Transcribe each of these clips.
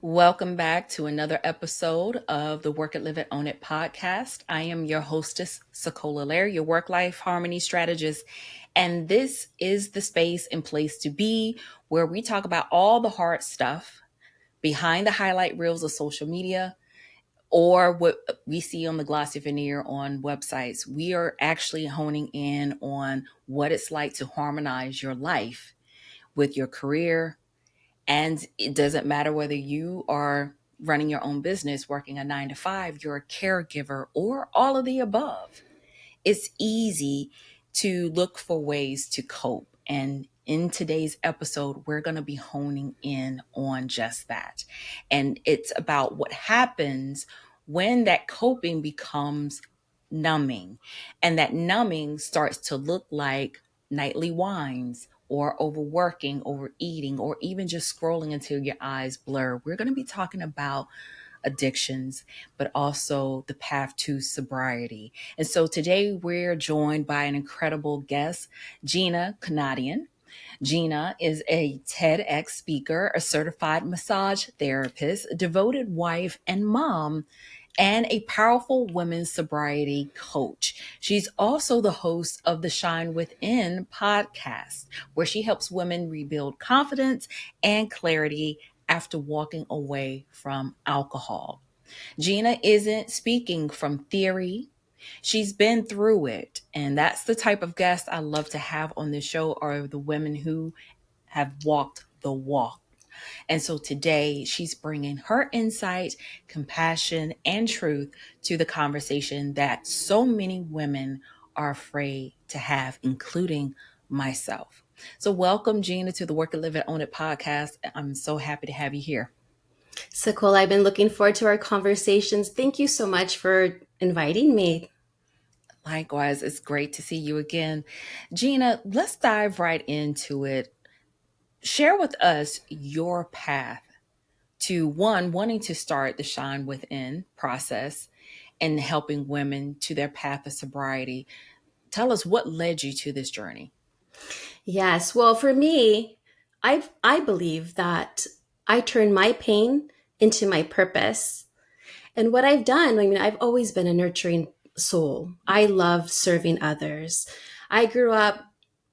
Welcome back to another episode of the Work It, Live It, Own It podcast. I am your hostess, SaCola Lehr, your work-life harmony strategist. And this is the space and place to be where we talk about all the hard stuff behind the highlight reels of social media or what we see on the glossy veneer on websites. We are actually honing in on what it's like to harmonize your life with your career, and it doesn't matter whether you are running your own business, working a 9 to 5, you're a caregiver, or all of the above. It's easy to look for ways to cope. And in today's episode, we're going to be honing in on just that. And it's about what happens when that coping becomes numbing. And that numbing starts to look like nightly wines or overworking, overeating, or even just scrolling until your eyes blur. We're going to be talking about addictions, but also the path to sobriety. And so today we're joined by an incredible guest, Gina Kunadian. Gina is a TEDx speaker, a certified massage therapist, a devoted wife and mom, and a powerful women's sobriety coach. She's also the host of the Shine Within podcast, where she helps women rebuild confidence and clarity after walking away from alcohol. Gina isn't speaking from theory. She's been through it. And that's the type of guest I love to have on this show, are the women who have walked the walk. And so today she's bringing her insight, compassion, and truth to the conversation that so many women are afraid to have, including myself. So welcome, Gina, to the Work It, Live It, Own It podcast. I'm so happy to have you here. SaCola, I've been looking forward to our conversations. Thank you so much for inviting me. Likewise, it's great to see you again. Gina, let's dive right into it. Share with us your path to one, wanting to start the Shine Within process and helping women to their path of sobriety. Tell us what led you to this journey. Yes, well, for me, I believe that I turn my pain into my purpose. And what I've done, I've always been a nurturing soul. I love serving others. I grew up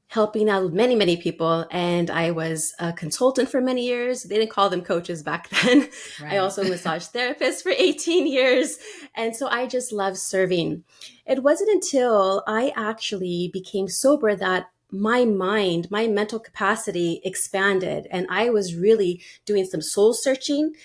helping out many, many people. And I was a consultant for many years. They didn't call them coaches back then. Right. I also massage therapist for 18 years. And so I just love serving. It wasn't until I actually became sober that my mind, my mental capacity expanded. And I was really doing some soul searching,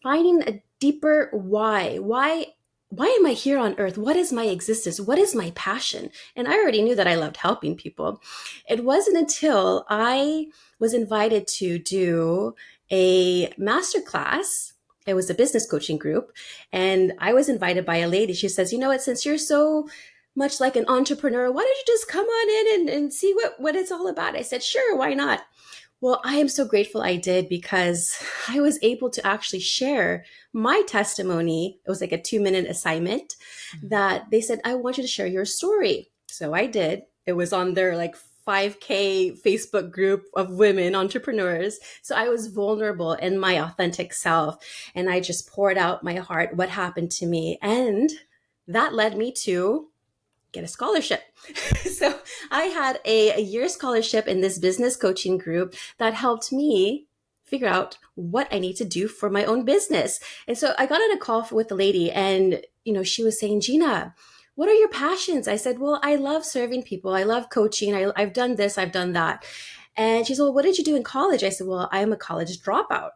finding a deeper why. Why am I here on earth? What is my existence? What is my passion? And I already knew that I loved helping people. It wasn't until I was invited to do a masterclass. It was a business coaching group. And I was invited by a lady. She says, you know what, since you're so much like an entrepreneur, why don't you just come on in and see what it's all about? I said, sure, why not? Well, I am so grateful I did, because I was able to actually share my testimony. It was like a 2-minute assignment that they said, I want you to share your story. So I did. It was on their like 5K Facebook group of women entrepreneurs. So I was vulnerable in my authentic self. And I just poured out my heart, what happened to me. And that led me to get a scholarship. So I had a year scholarship in this business coaching group that helped me figure out what I need to do for my own business. And so I got on a call with the lady, and she was saying, Gina, what are your passions? I said, well, I love serving people. I love coaching. I've done this, I've done that. And she said, well, what did you do in college? I said, well, I'm a college dropout.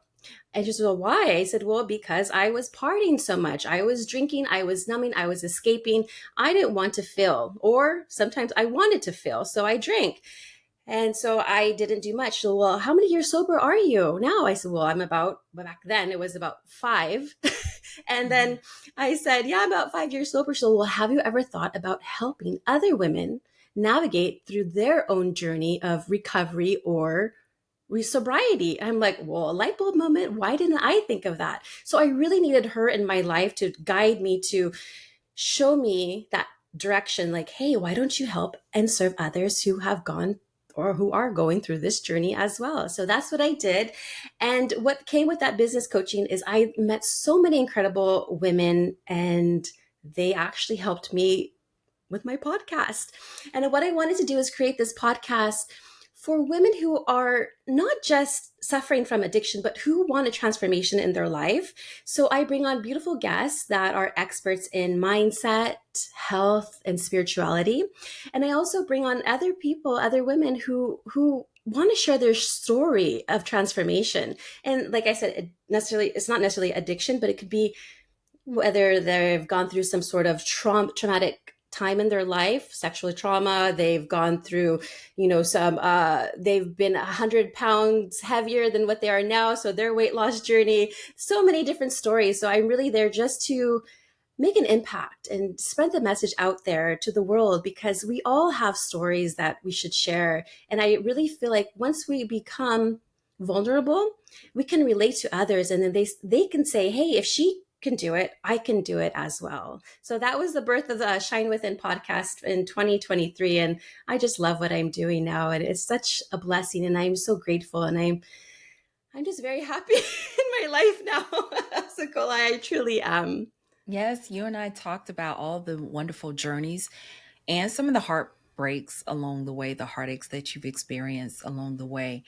And she said, well, why? I said, well, because I was partying so much. I was drinking, I was numbing, I was escaping. I didn't want to feel, or sometimes I wanted to feel, so I drank. And so I didn't do much. So, well, how many years sober are you now? I said, well, back then it was about 5. And then I said, yeah, I'm about 5 years sober. So, well, have you ever thought about helping other women navigate through their own journey of recovery or sobriety? I'm like, well, a light bulb moment. Why didn't I think of that? So I really needed her in my life to guide me, to show me that direction. Like, hey, why don't you help and serve others who have gone or who are going through this journey as well. So that's what I did. And what came with that business coaching is I met so many incredible women, and they actually helped me with my podcast. And what I wanted to do is create this podcast for women who are not just suffering from addiction, but who want a transformation in their life. So I bring on beautiful guests that are experts in mindset, health, and spirituality. And I also bring on other people, other women who want to share their story of transformation. And like I said, it's not necessarily addiction, but it could be whether they've gone through some sort of traumatic time in their life, sexual trauma, they've gone through, they've been 100 pounds heavier than what they are now. So their weight loss journey, so many different stories. So I'm really there just to make an impact and spread the message out there to the world, because we all have stories that we should share. And I really feel like once we become vulnerable, we can relate to others, and then they can say, hey, if she can do it, I can do it as well. So that was the birth of the Shine Within podcast in 2023. And I just love what I'm doing now. And it's such a blessing. And I'm so grateful. And I'm just very happy in my life now. SaCola, I truly am. Yes, you and I talked about all the wonderful journeys and some of the heartbreaks along the way, the heartaches that you've experienced along the way.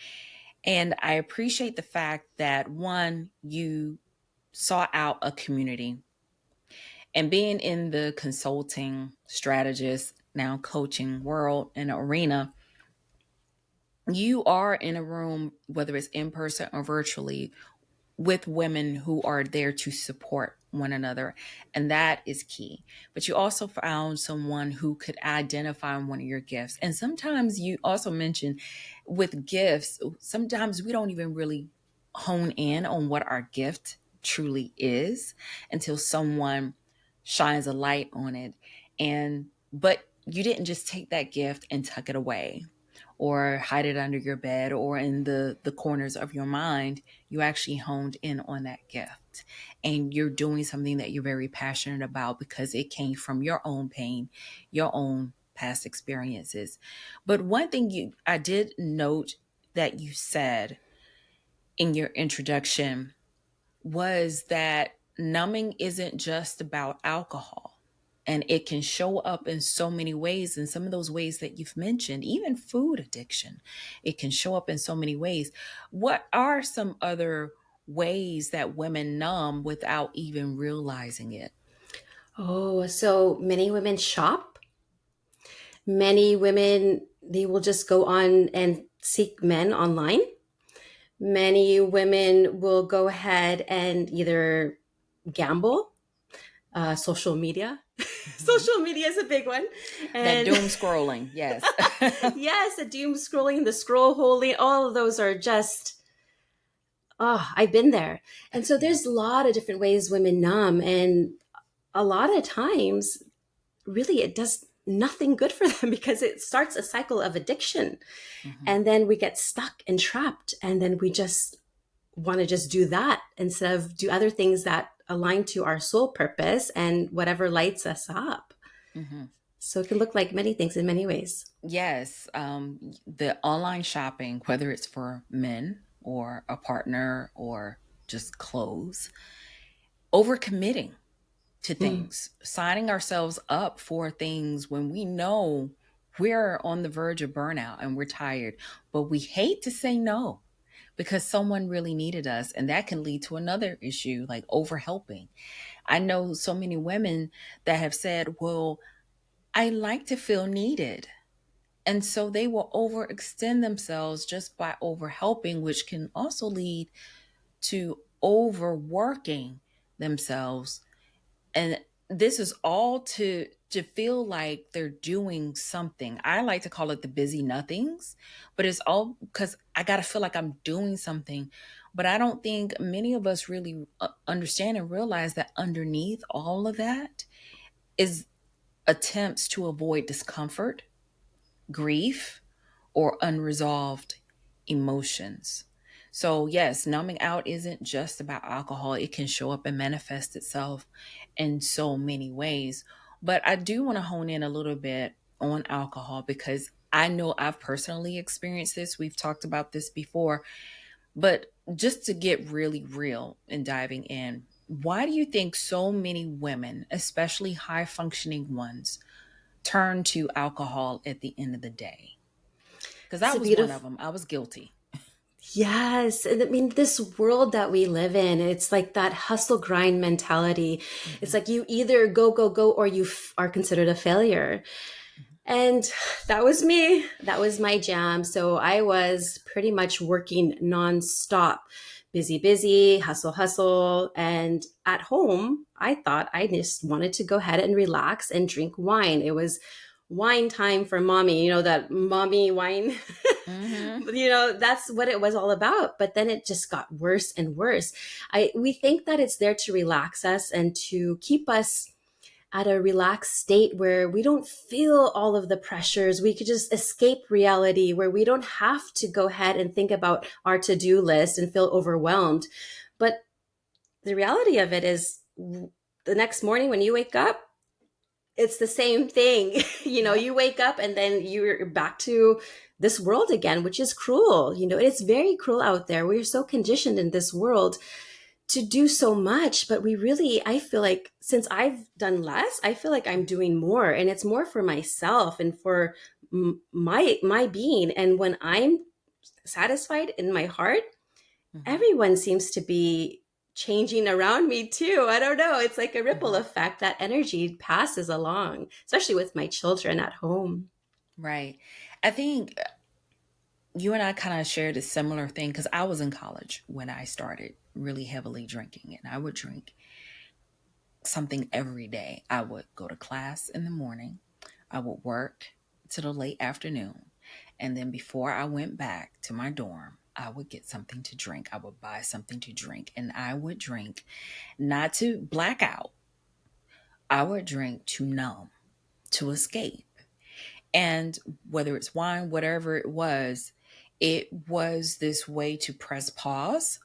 And I appreciate the fact that, one, you sought out a community, and being in the consulting strategist, now coaching world and arena, you are in a room, whether it's in person or virtually, with women who are there to support one another. And that is key. But you also found someone who could identify one of your gifts. And sometimes you also mentioned with gifts, sometimes we don't even really hone in on what our gift truly is until someone shines a light on it. But you didn't just take that gift and tuck it away or hide it under your bed or in the corners of your mind. You actually honed in on that gift, and you're doing something that you're very passionate about because it came from your own pain, your own past experiences. But one thing I did note that you said in your introduction was that numbing isn't just about alcohol. And it can show up in so many ways. And some of those ways that you've mentioned, even food addiction, it can show up in so many ways. What are some other ways that women numb without even realizing it? Oh, so many women shop. Many women, they will just go on and seek men online. Many women will go ahead and either gamble, social media. Mhm. Social media is a big one. That And doom scrolling, yes. yes, the doom scrolling, the scroll holding, all of those are just, oh, I've been there. And so Yeah. there's a lot of different ways women numb. And a lot of times, really, it does nothing good for them because it starts a cycle of addiction. Hmm. And then we get stuck and trapped. And then we just want to just do that instead of do other things that align to our soul purpose and whatever lights us up. Hmm. So it can look like many things in many ways. Yes. The online shopping, whether it's for men or a partner or just clothes, overcommitting to Mm. things, signing ourselves up for things when we know we're on the verge of burnout and we're tired, but we hate to say no because someone really needed us. And that can lead to another issue like overhelping. I know so many women that have said, well, I like to feel needed. And so they will overextend themselves just by overhelping, which can also lead to overworking themselves. And this is all to feel like they're doing something. I like to call it the busy nothings, but it's all because I got to feel like I'm doing something. But I don't think many of us really understand and realize that underneath all of that is attempts to avoid discomfort, grief, or unresolved emotions. So, yes, numbing out isn't just about alcohol. It can show up and manifest itself in so many ways. But I do want to hone in a little bit on alcohol because I know I've personally experienced this. We've talked about this before, but just to get really real and diving in, why do you think so many women, especially high functioning ones, turn to alcohol at the end of the day? Because I It's a was one of beautiful. them. I was guilty. Yes. And I mean, this world that we live in, it's like that hustle grind mentality. It's Hmm. like you either go, go, go, or you are considered a failure. And that was me. That was my jam. So I was pretty much working nonstop, busy, busy, hustle, hustle. And at home, I thought I just wanted to go ahead and relax and drink wine. It was wine time for mommy, that mommy wine. Hmm. That's what it was all about. But then it just got worse and worse. We think that it's there to relax us and to keep us at a relaxed state where we don't feel all of the pressures. We could just escape reality, where we don't have to go ahead and think about our to-do list and feel overwhelmed. But the reality of it is, the next morning when you wake up, it's the same thing. Yep. You wake up and then you're back to this world again, which is cruel. It's very cruel out there. We're so conditioned in this world to do so much, but I feel like, since I've done less, I feel like I'm doing more, and it's more for myself and for my being. And when I'm satisfied in my heart, Hmm. everyone seems to be changing around me too. I don't know. It's like a ripple Hmm. effect. That energy passes along, especially with my children at home. Right. I think you and I kind of shared a similar thing because I was in college when I started really heavily drinking, and I would drink something every day. I would go to class in the morning, I would work to the late afternoon, and then before I went back to my dorm, I would get something to drink. I would buy something to drink, and I would drink not to black out, I would drink to numb, to escape. And whether it's wine, whatever it was this way to press pause.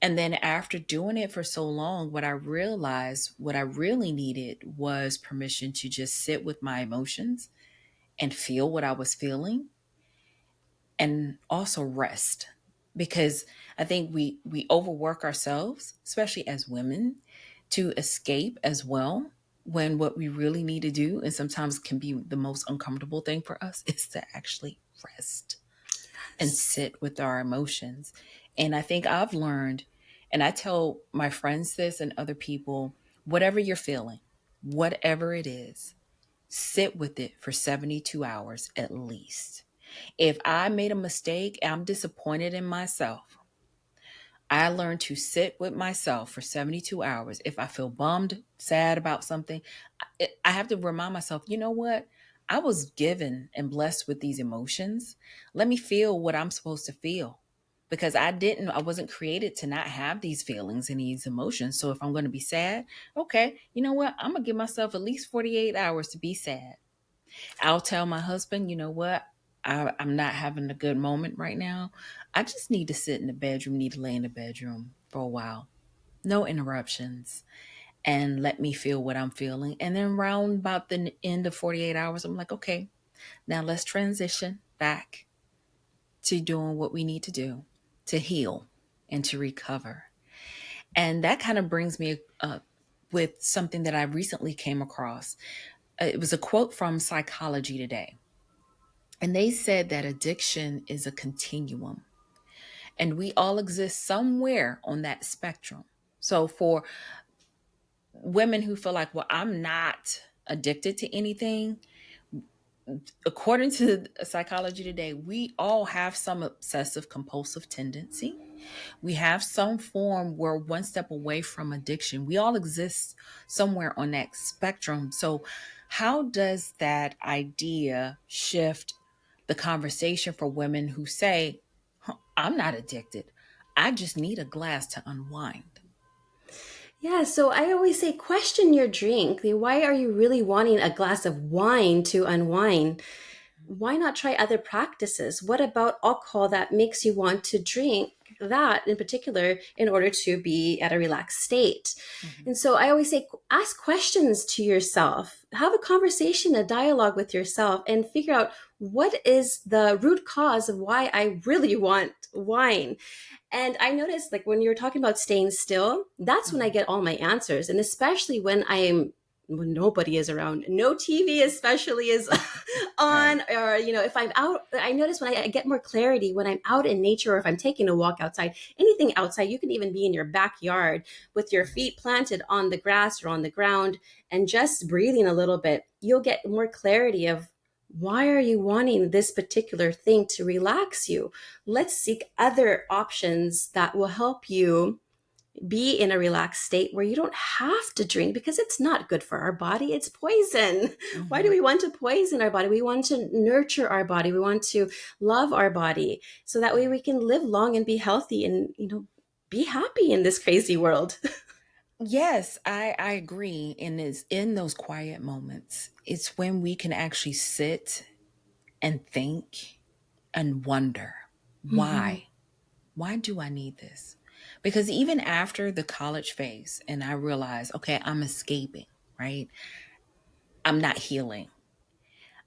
And then after doing it for so long, what I realized what I really needed was permission to just sit with my emotions and feel what I was feeling, and also rest. Because I think we overwork ourselves, especially as women, to escape as well, when what we really need to do, and sometimes can be the most uncomfortable thing for us, is to actually rest and Yes. sit with our emotions. And I think I've learned, and I tell my friends this and other people, whatever you're feeling, whatever it is, sit with it for 72 hours at least. If I made a mistake, I'm disappointed in myself, I learned to sit with myself for 72 hours. If I feel bummed, sad about something, I have to remind myself, you know what? I was given and blessed with these emotions. Let me feel what I'm supposed to feel, because I wasn't created to not have these feelings and these emotions. So if I'm going to be sad, okay, you know what? I'm going to give myself at least 48 hours to be sad. I'll tell my husband, you know what? I'm not having a good moment right now. I just need to sit in the bedroom, need to lay in the bedroom for a while. No interruptions. And let me feel what I'm feeling. And then round about the end of 48 hours, I'm like, okay, now let's transition back to doing what we need to do to heal and to recover. And that kind of brings me up with something that I recently came across. It was a quote from Psychology Today. And they said that addiction is a continuum, and we all exist somewhere on that spectrum. So for women who feel like, well, I'm not addicted to anything, according to Psychology Today, we all have some obsessive compulsive tendency. We have some form, we're one step away from addiction. We all exist somewhere on that spectrum. So, how does that idea shift the conversation for women who say, "Huh, I'm not addicted. I just need a glass to unwind"? Yeah, so I always say, question your drink. Why are you really wanting a glass of wine to unwind? Why not try other practices? What about alcohol that makes you want to drink that in particular in order to be at a relaxed state? Mhm. And so I always say, ask questions to yourself, have a conversation, a dialogue with yourself, and figure out, what is the root cause of why I really want wine? And I noticed, like, when you're talking about staying still, that's when I Mhm. get all my answers. And especially when nobody is around, no TV especially is Right. on, or, if I'm out, I notice when I get more clarity when I'm out in nature, or if I'm taking a walk outside, anything outside. You can even be in your backyard with your feet planted on the grass or on the ground and just breathing a little bit. You'll get more clarity of, why are you wanting this particular thing to relax you? Let's seek other options that will help you be in a relaxed state where you don't have to drink, because it's not good for our body. It's poison. Why do Mhm. we want to poison our body? We want to nurture our body. We want to love our body so that way Right. we can live long and be healthy and, be happy in this crazy world. Yes, I agree. In those quiet moments, it's when we can actually sit and think and wonder, Mhm. why? Why do I need this? Because even after the college phase, and I realized, okay, I'm escaping, right? I'm not healing.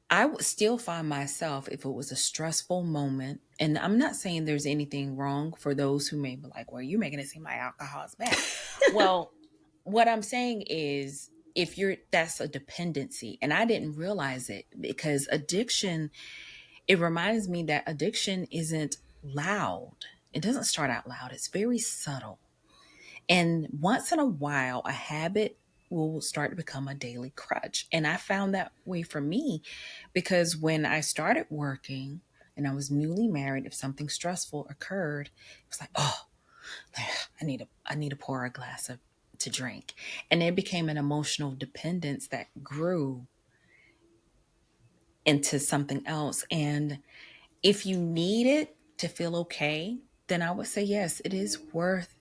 I would still find myself, if it was a stressful moment, and I'm not saying there's anything wrong for those who may be like, well, you're making it seem like alcohol is bad. Well, what I'm saying is, if you're, that's a dependency. And I didn't realize it, because addiction, it reminds me that addiction isn't loud. It doesn't start out loud, it's very subtle. And once in a while, a habit will start to become a daily crutch. And I found that way for me, because when I started working and I was newly married, if something stressful occurred, it was like, oh, I need to pour a glass of to drink. And it became an emotional dependence that grew into something else. And if you need it to feel okay, then I would say yes, it is worth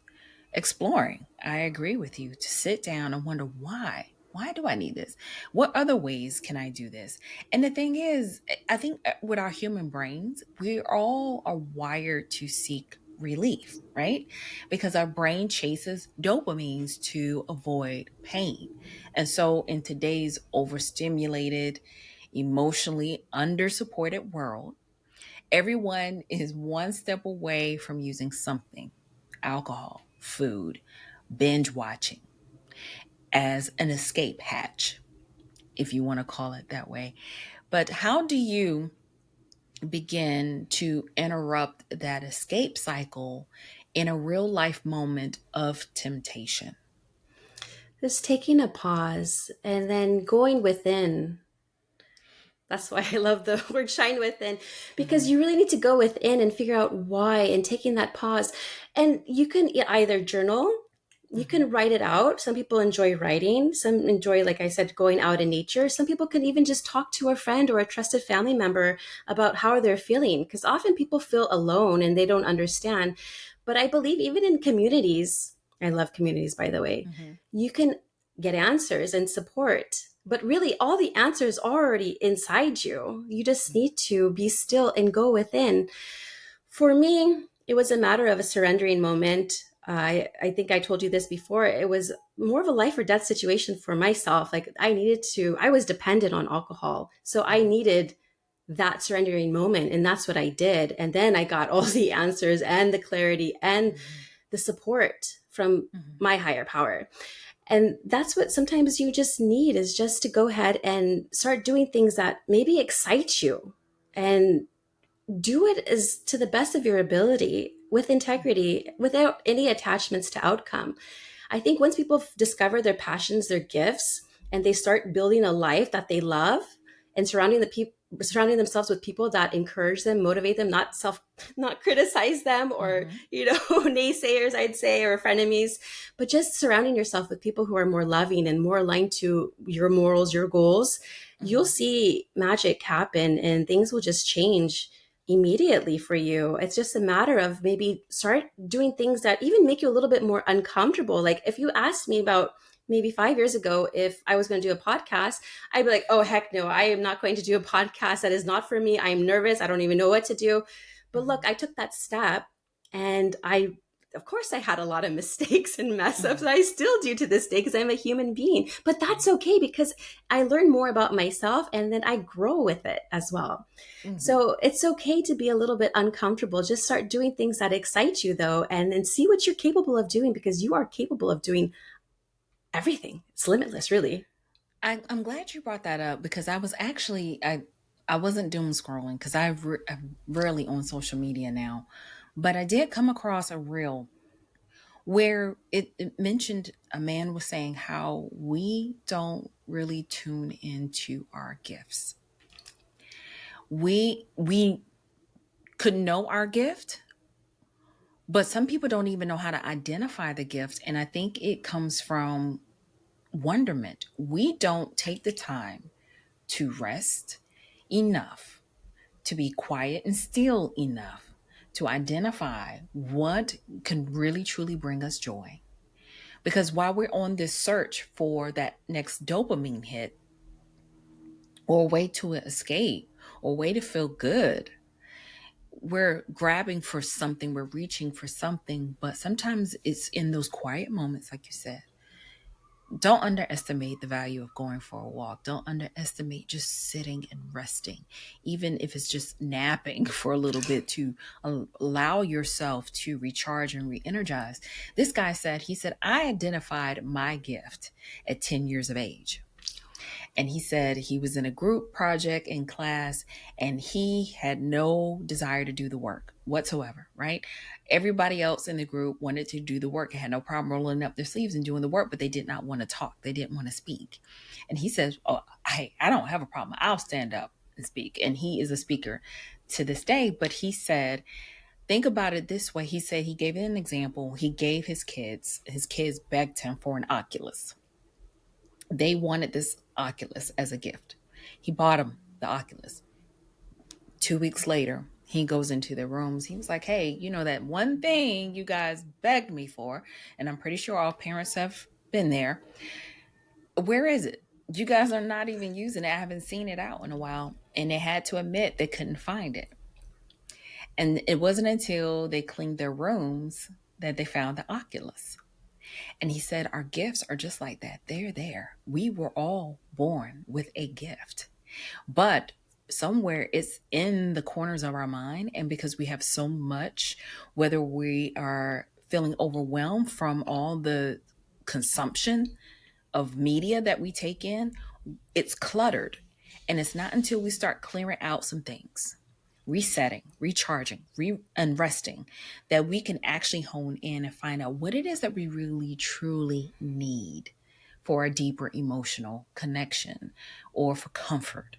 exploring. I agree with you, to sit down and wonder, why? Why do I need this? What other ways can I do this? And the thing is, I think with our human brains, we all are wired to seek relief, right? Because our brain chases dopamines to avoid pain. And so in today's overstimulated, emotionally undersupported world, everyone is one step away from using something, alcohol, food, binge watching, as an escape hatch, if you want to call it that way. But how do you begin to interrupt that escape cycle in a real life moment of temptation? Just taking a pause and then going within. That's why I love the word shine within, because Mm-hmm. you really need to go within and figure out why, and taking that pause. And you can either journal, you Mm-hmm. can write it out. Some people enjoy writing, some enjoy, like I said, going out in nature. Some people can even just talk to a friend or a trusted family member about how they're feeling, because often people feel alone and they don't understand. But I believe even in communities, I love communities, by the way, Mm-hmm. you can get answers and support. But really, all the answers are already inside you. You just need to be still and go within. For me, it was a matter of a surrendering moment. I think I told you this before. It was more of a life or death situation for myself. Like, I was dependent on alcohol. So I Mm-hmm. needed that surrendering moment. And that's what I did. And then I got all the answers and the clarity and Mm-hmm. the support from Mm-hmm. my higher power. And that's what sometimes you just need, is just to go ahead and start doing things that maybe excite you, and do it as to the best of your ability, with integrity, without any attachments to outcome. I think once people discover their passions, their gifts, and they start building a life that they love, and surrounding themselves with people that encourage them, motivate them, not criticize them, or, Mm-hmm. naysayers, I'd say, or frenemies, but just surrounding yourself with people who are more loving and more aligned to your morals, your goals. You'll Mm-hmm. see magic happen, and things will just change immediately for you. It's just a matter of maybe start doing things that even make you a little bit more uncomfortable. Like, if you asked me about maybe 5 years ago if I was going to do a podcast, I'd be like, oh, heck no, I am not going to do a podcast. That is not for me. I am nervous. I don't even know what to do. But look, Mm-hmm. I took that step, and of course I had a lot of mistakes and mess ups. I still do to this day because I'm a human being. But that's okay because I learn more about myself and then I grow with it as well. Mm-hmm. So it's okay to be a little bit uncomfortable. Just start doing things that excite you though, and then see what you're capable of doing because you are capable of doing everything. It's limitless, really. I'm glad you brought that up because I was actually I wasn't doom scrolling because I'm rarely on social media now, but I did come across a reel where it mentioned a man was saying how we don't really tune into our gifts. We could know our gift, but some people don't even know how to identify the gift, and I think it comes from wonderment. We don't take the time to rest enough, to be quiet and still enough to identify what can really truly bring us joy. Because while we're on this search for that next dopamine hit or a way to escape or a way to feel good, we're grabbing for something, we're reaching for something, but sometimes it's in those quiet moments, like you said. Don't underestimate the value of going for a walk. Don't underestimate just sitting and resting, even if it's just napping for a little bit to allow yourself to recharge and re energize. This guy said, he said, I identified my gift at 10 years of age. And he said he was in a group project in class and he had no desire to do the work whatsoever, right? Everybody else in the group wanted to do the work and had no problem rolling up their sleeves and doing the work, but they did not want to talk. They didn't want to speak. And he says, oh, I don't have a problem. I'll stand up and speak. And he is a speaker to this day. But he said, think about it this way. He said he gave an example. He gave his kids begged him for an Oculus. They wanted this Oculus as a gift. He bought them the Oculus. 2 weeks later, he goes into their rooms. He was like, hey, you know that one thing you guys begged me for, and I'm pretty sure all parents have been there. Where is it? You guys are not even using it. I haven't seen it out in a while. And they had to admit they couldn't find it. And it wasn't until they cleaned their rooms that they found the Oculus. And he said, our gifts are just like that. They're there. We were all born with a gift, but somewhere it's in the corners of our mind. And because we have so much, whether we are feeling overwhelmed from all the consumption of media that we take in, it's cluttered. And it's not until we start clearing out some things, resetting, recharging, and resting, that we can actually hone in and find out what it is that we really truly need for a deeper emotional connection or for comfort.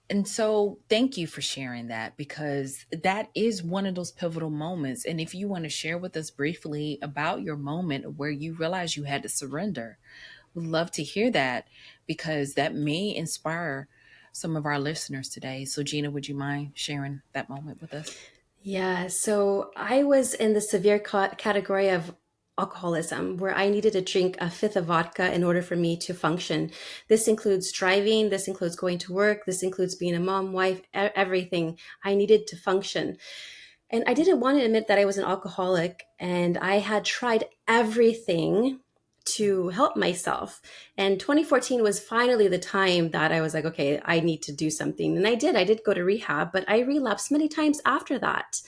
And so, thank you for sharing that because that is one of those pivotal moments. And if you want to share with us briefly about your moment where you realized you had to surrender, we'd love to hear that because that may inspire some of our listeners today. So, Gina, would you mind sharing that moment with us? Yeah, so I was in the severe category of alcoholism where I needed to drink a fifth of vodka in order for me to function. This includes driving, this includes going to work, this includes being a mom, wife, everything. I needed to function. And I didn't want to admit that I was an alcoholic and I had tried everything to help myself. And 2014 was finally the time that I was like, okay, I need to do something. And I did. I did go to rehab, but I relapsed many times after that.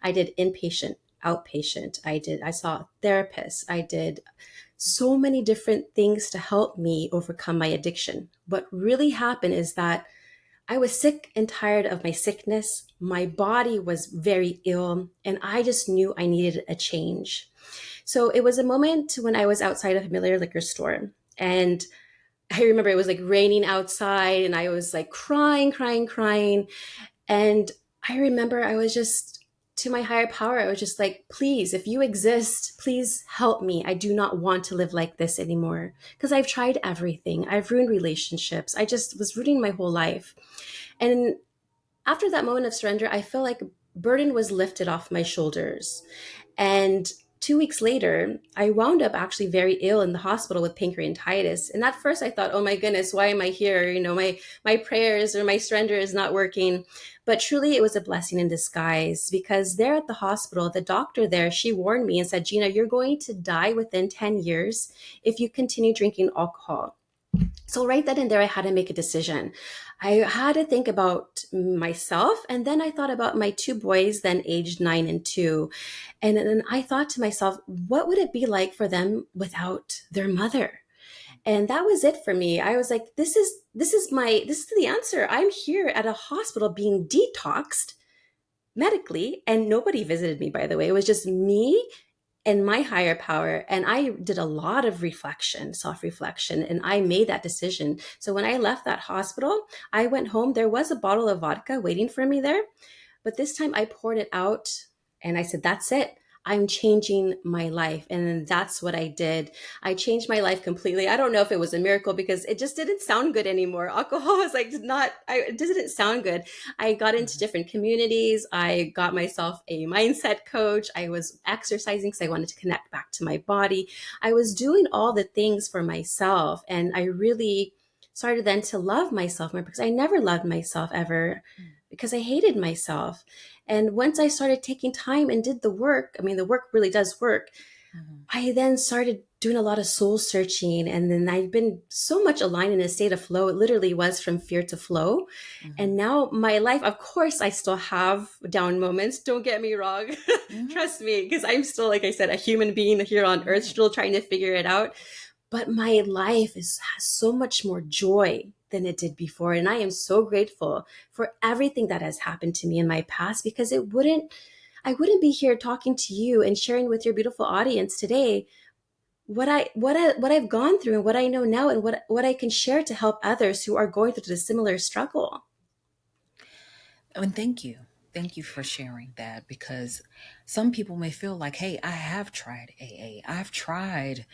I did inpatient, outpatient. I saw therapists. I did so many different things to help me overcome my addiction. What really happened is that I was sick and tired of my sickness. My body was very ill, and I just knew I needed a change. So it was a moment when I was outside of a Miller liquor store, and I remember it was like raining outside, and I was like crying, crying, crying. And I remember I was just to my higher power. I was just like, please, if you exist, please help me. I do not want to live like this anymore because I've tried everything. I've ruined relationships. I just was ruining my whole life. And after that moment of surrender, I feel like burden was lifted off my shoulders. And 2 weeks later, I wound up actually very ill in the hospital with pancreatitis. And at first I thought, oh my goodness, why am I here? My prayers or my surrender is not working. But truly it was a blessing in disguise, because there at the hospital, the doctor there, she warned me and said, Gina, you're going to die within 10 years if you continue drinking alcohol. So right then and there, I had to make a decision. I had to think about myself. And then I thought about my two boys, then aged 9 and 2. And then I thought to myself, what would it be like for them without their mother? And that was it for me. I was like, this is the answer. I'm here at a hospital being detoxed medically, and nobody visited me, by the way. It was just me and my higher power. And I did a lot of reflection, self reflection, and I made that decision. So when I left that hospital, I went home. There was a bottle of vodka waiting for me there. But this time I poured it out and I said, that's it. I'm changing my life. And that's what I did. I changed my life completely. I don't know if it was a miracle, because it just didn't sound good anymore. Alcohol was like it didn't sound good. I got into different communities. I got myself a mindset coach. I was exercising because I wanted to connect back to my body. I was doing all the things for myself. And I really started then to love myself more, because I never loved myself ever, because I hated myself. And once I started taking time and did the work, I mean, the work really does work. I then started doing a lot of soul searching. And then I've been so much aligned in a state of flow. It literally was from fear to flow. And now my life, of course, I still have down moments. Don't get me wrong. Trust me, because I'm still, like I said, a human being here on earth, still trying to figure it out. But my life has so much more joy than it did before. And I am so grateful for everything that has happened to me in my past, because I wouldn't be here talking to you and sharing with your beautiful audience today what I've gone through and what I know now, and what I can share to help others who are going through a similar struggle. And thank you. Thank you for sharing that, because some people may feel like, hey, I have tried AA. I've tried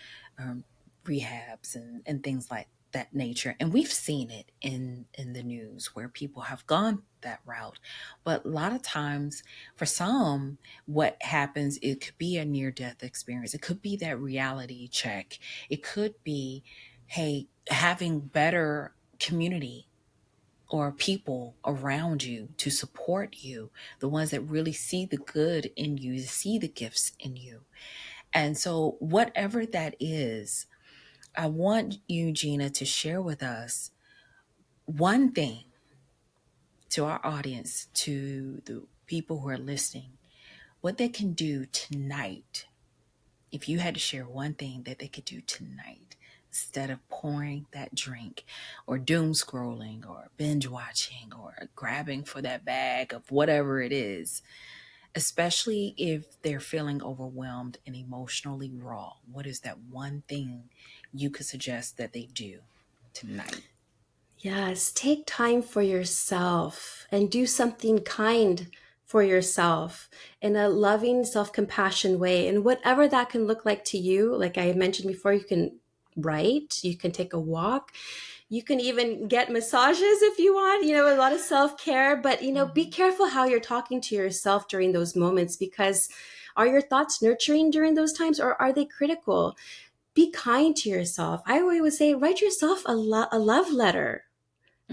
rehabs and things like that nature. And we've seen it in the news where people have gone that route. But a lot of times, for some, what happens, it could be a near death experience. It could be that reality check. It could be, hey, having better community or people around you to support you, the ones that really see the good in you, see the gifts in you. And so, whatever that is, I want you, Gina, to share with us one thing to our audience, to the people who are listening, what they can do tonight. If you had to share one thing that they could do tonight, instead of pouring that drink or doom scrolling or binge watching or grabbing for that bag of whatever it is, especially if they're feeling overwhelmed and emotionally raw, what is that one thing you could suggest that they do tonight? Yes, take time for yourself and do something kind for yourself in a loving, self compassion way. And whatever that can look like to you, like I mentioned before, you can write, you can take a walk, you can even get massages if you want, a lot of self care. But, be careful how you're talking to yourself during those moments, because are your thoughts nurturing during those times, or are they critical? Be kind to yourself. I always would say, write yourself a love letter.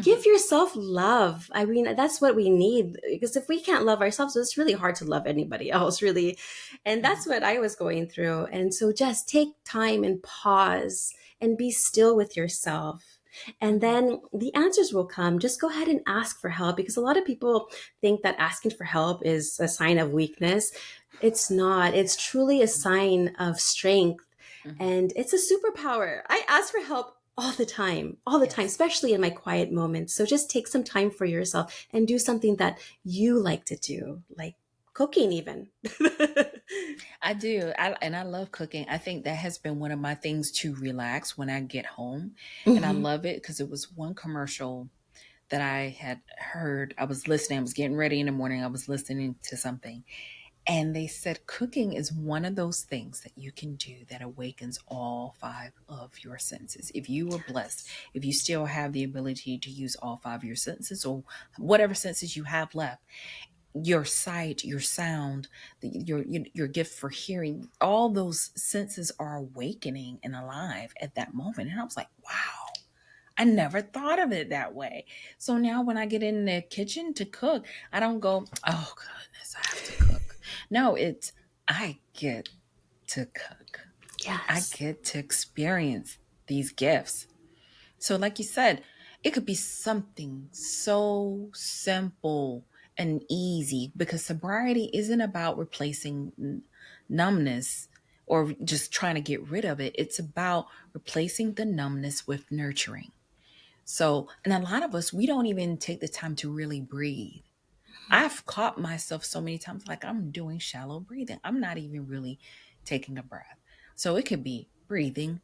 Give yourself love. I mean, that's what we need, because if we can't love ourselves, it's really hard to love anybody else, really. And that's what I was going through. And so just take time and pause and be still with yourself. And then the answers will come. Just go ahead and ask for help, because a lot of people think that asking for help is a sign of weakness. It's not. It's truly a sign of strength, and it's a superpower. I ask for help all the time, Yes. especially in my quiet moments. So just take some time for yourself and do something that you like to do, like cooking even. I do. And I love cooking. I think that has been one of my things to relax when I get home. And I Mhm. love it because it was one commercial that I had heard. I was listening, I was getting ready in the morning, I was listening to something. And they said cooking is one of those things that you can do that awakens all five of your senses. If you were blessed, if you still have the ability to use all five of your senses or whatever senses you have left, your sight, your sound, your gift for hearing, all those senses are awakening and alive at that moment. And I was like, wow, I never thought of it that way. So now when I get in the kitchen to cook, I don't go, oh goodness, I have to cook. No, it's I get to cook. I Yes. get to experience these gifts. So, like you said, it could be something so simple and easy because sobriety isn't about replacing numbness or just trying to get rid of it. It's about replacing the numbness with nurturing. So, and a lot of us, we don't even take the time to really breathe. I've caught myself so many times like I'm doing shallow breathing. I'm not even really taking a breath. So it could be breathing,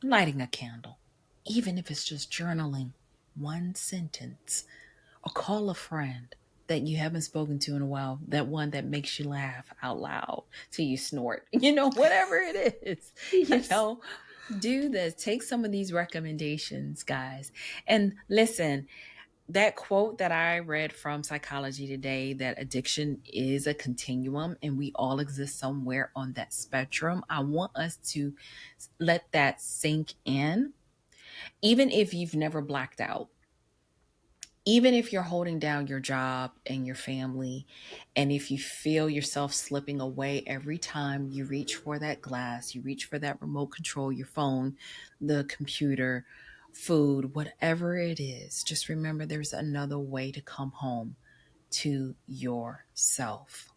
lighting a candle, even if it's just journaling one sentence, or call a friend that you haven't spoken to in a while, that one that makes you laugh out loud till you snort, whatever it is, you Yes. know, do this. Take some of these recommendations, guys. And listen, that quote that I read from Psychology Today, that addiction is a continuum and we all exist somewhere on that spectrum. I want us to let that sink in. Even if you've never blacked out, even if you're holding down your job and your family, and if you feel yourself slipping away every time you reach for that glass, you reach for that remote control, your phone, the computer, food, whatever it is, just remember there's another way to come home to yourself.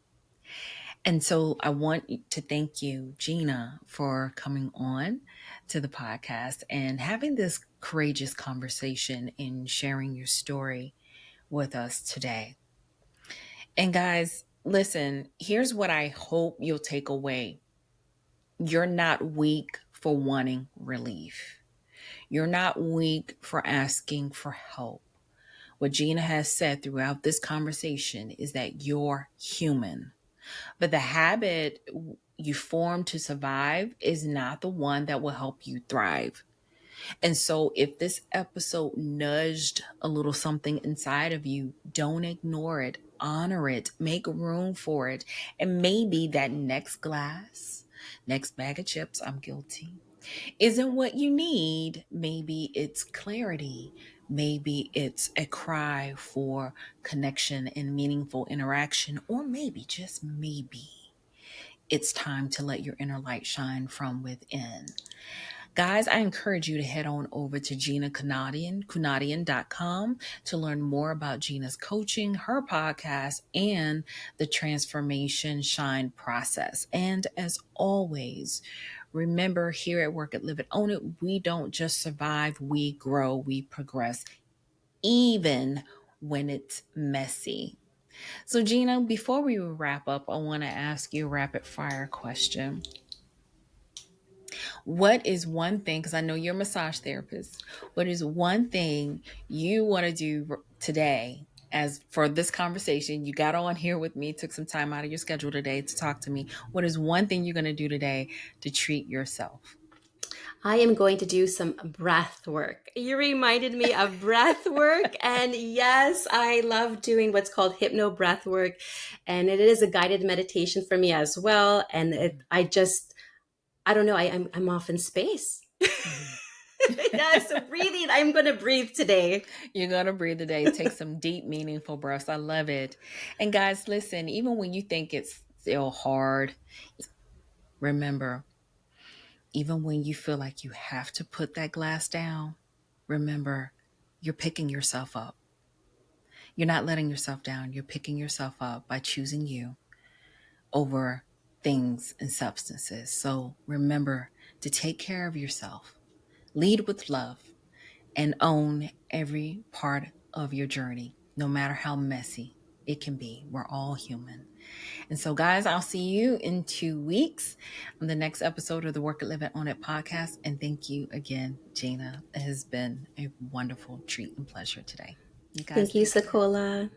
And so I want to thank you, Gina, for coming on to the podcast and having this courageous conversation and sharing your story with us today. And guys, listen, here's what I hope you'll take away. You're not weak for wanting relief. You're not weak for asking for help. What Gina has said throughout this conversation is that you're human. But the habit you form to survive is not the one that will help you thrive. And so, if this episode nudged a little something inside of you, don't ignore it, honor it, make room for it. And maybe that next glass, next bag of chips, I'm guilty, isn't what you need. Maybe it's clarity. Maybe it's a cry for connection and meaningful interaction. Or maybe, just maybe, it's time to let your inner light shine from within. Guys, I encourage you to head on over to Gina Kunadian.com to learn more about Gina's coaching, her podcast, and the transformation shine process. And as always, remember here at Work It, Live It, Own It, we don't just survive, we grow, we progress, even when it's messy. So, Gina, before we wrap up, I want to ask you a rapid fire question. What is one thing, because I know you're a massage therapist, what is one thing you want to do today as for this conversation? You got on here with me, took some time out of your schedule today to talk to me. What is one thing you're going to do today to treat yourself? I am going to do some breath work. You reminded me of breath work. And yes, I love doing what's called hypno breath work. And it is a guided meditation for me as well. And I don't know, I'm off in space. Mhm. Yeah, so breathing, I'm going to breathe today. You're going to breathe today. Take some deep, meaningful breaths. I love it. And guys, listen, even when you think it's still hard, remember, even when you feel like you have to put that glass down, remember, you're picking yourself up. You're not letting yourself down. You're picking yourself up by choosing you over things and substances. So remember to take care of yourself, lead with love, and own every part of your journey, no matter how messy it can be. We're all human. And so, guys, I'll see you in 2 weeks on the next episode of the Work It, Live It, Own It podcast. And thank you again, Gina. It has been a wonderful treat and pleasure today. You guys Thank you, take care. SaCola.